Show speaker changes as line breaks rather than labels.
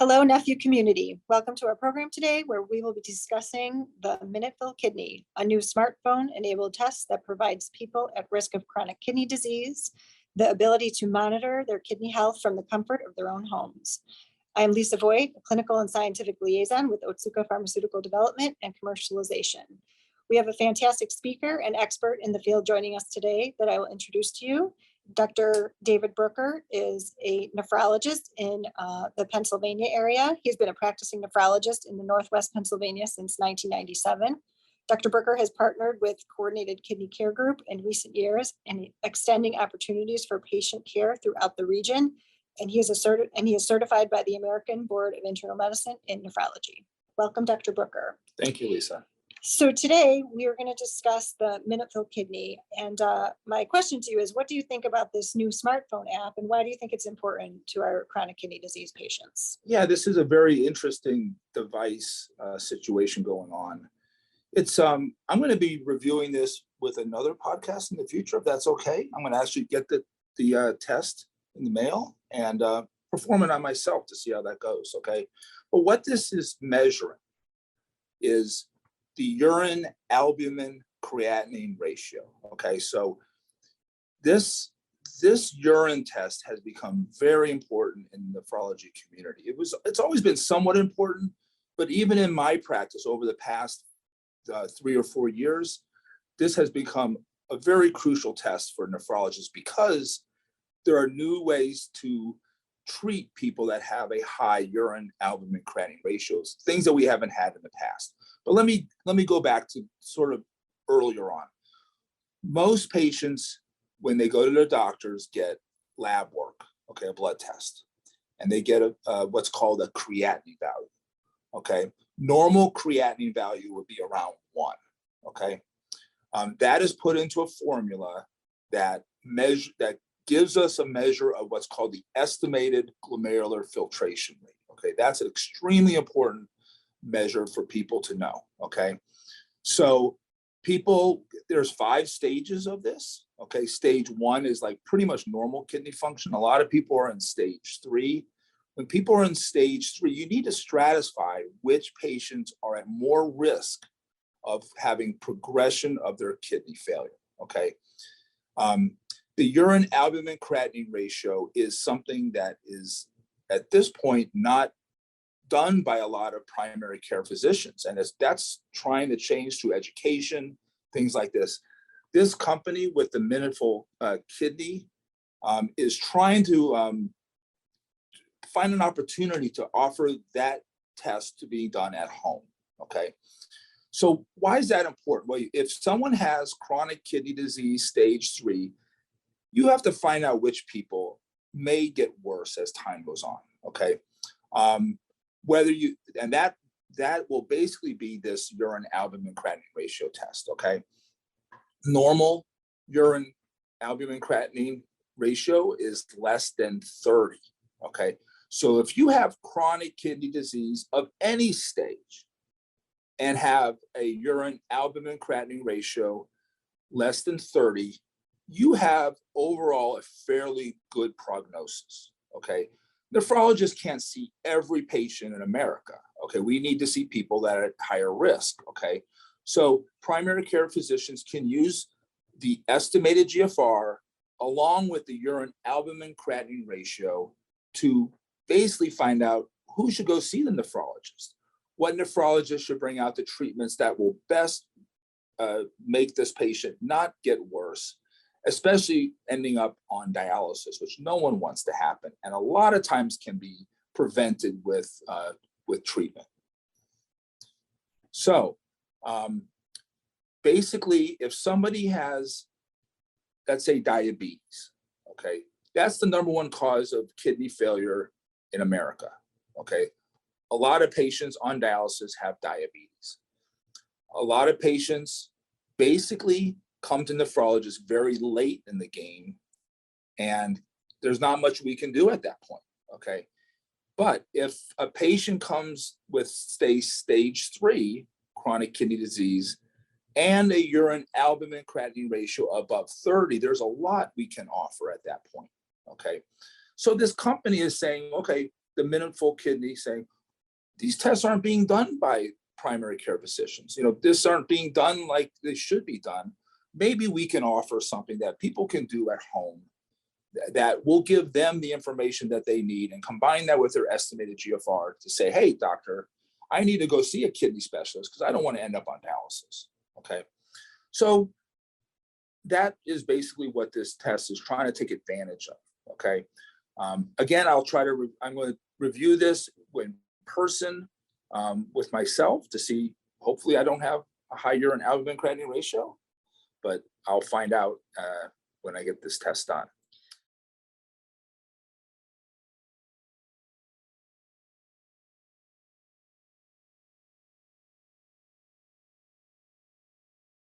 Hello, NephU community. Welcome to our program today, where we will be discussing the Minuteful Kidney, a new smartphone-enabled test that provides people at risk of chronic kidney disease the ability to monitor their kidney health from the comfort of their own homes. I am Lisa Voight, a Clinical and Scientific Liaison with Otsuka Pharmaceutical Development and Commercialization. We have a fantastic speaker and expert in the field joining us today that I will introduce to you. Dr. David Brooker is a nephrologist in the Pennsylvania area. He's been a practicing nephrologist in the Northwest Pennsylvania since 1997. Dr. Brooker has partnered with Coordinated Kidney Care Group in recent years and extending opportunities for patient care throughout the region. And he is certified by the American Board of Internal Medicine in nephrology. Welcome, Dr. Brooker.
Thank you, Lisa.
So today we are going to discuss the Minuteful Kidney. And my question to you is, what do you think about this new smartphone app, and why do you think it's important to our chronic kidney disease patients?
Yeah, this is a very interesting device situation going on. It's I'm going to be reviewing this with another podcast in the future, if that's okay. I'm going to actually get the test in the mail and perform it on myself to see how that goes. Okay, but what this is measuring is the urine albumin creatinine ratio. Okay, so this urine test has become very important in the nephrology community. It's always been somewhat important, but even in my practice over the past 3 or 4 years, this has become a very crucial test for nephrologists because there are new ways to treat people that have a high urine albumin creatinine ratios, things that we haven't had in the past. But let me go back to sort of earlier on. Most patients, when they go to their doctors, get lab work, okay, a blood test, and they get what's called a creatinine value. Okay, normal creatinine value would be around 1. Okay, that is put into a formula that gives us a measure of what's called the estimated glomerular filtration rate. Okay, that's an extremely important measure for people to know. Okay, so there's 5 stages of this. Okay, stage 1 is like pretty much normal kidney function. A lot of people are in stage 3. When people are in stage 3, you need to stratify which patients are at more risk of having progression of their kidney failure. Okay, the urine albumin creatinine ratio is something that is at this point not done by a lot of primary care physicians, and that's trying to change through education, things like this. This company with the Minuteful Kidney is trying to find an opportunity to offer that test to be done at home. Okay, so why is that important? Well, if someone has chronic kidney disease stage 3, you have to find out which people may get worse as time goes on. Okay, that will basically be this urine albumin creatinine ratio test. Okay, normal urine albumin creatinine ratio is less than 30. Okay, so if you have chronic kidney disease of any stage and have a urine albumin creatinine ratio less than 30, you have overall a fairly good prognosis. Okay, nephrologists can't see every patient in America. Okay, we need to see people that are at higher risk. Okay, so primary care physicians can use the estimated GFR along with the urine albumin creatinine ratio to basically find out who should go see the nephrologist, what nephrologist should bring out the treatments that will best make this patient not get worse, especially ending up on dialysis, which no one wants to happen, and a lot of times can be prevented with treatment. So basically, if somebody has, let's say, diabetes, okay, that's the #1 cause of kidney failure in America. Okay, a lot of patients on dialysis have diabetes. A lot of patients basically come to nephrologists very late in the game, and there's not much we can do at that point. Okay, but if a patient comes with stage 3 chronic kidney disease and a urine albumin creatinine ratio above 30, there's a lot we can offer at that point. Okay, so this company is saying, okay, the Minuteful Kidney saying, these tests aren't being done by primary care physicians. This aren't being done like they should be done. Maybe we can offer something that people can do at home that will give them the information that they need and combine that with their estimated GFR to say, hey, doctor, I need to go see a kidney specialist because I don't want to end up on dialysis. Okay. So that is basically what this test is trying to take advantage of. Okay. Again, I'm going to review this in person with myself to see, hopefully I don't have a high urine albumin creatinine ratio, but I'll find out when I get this test done.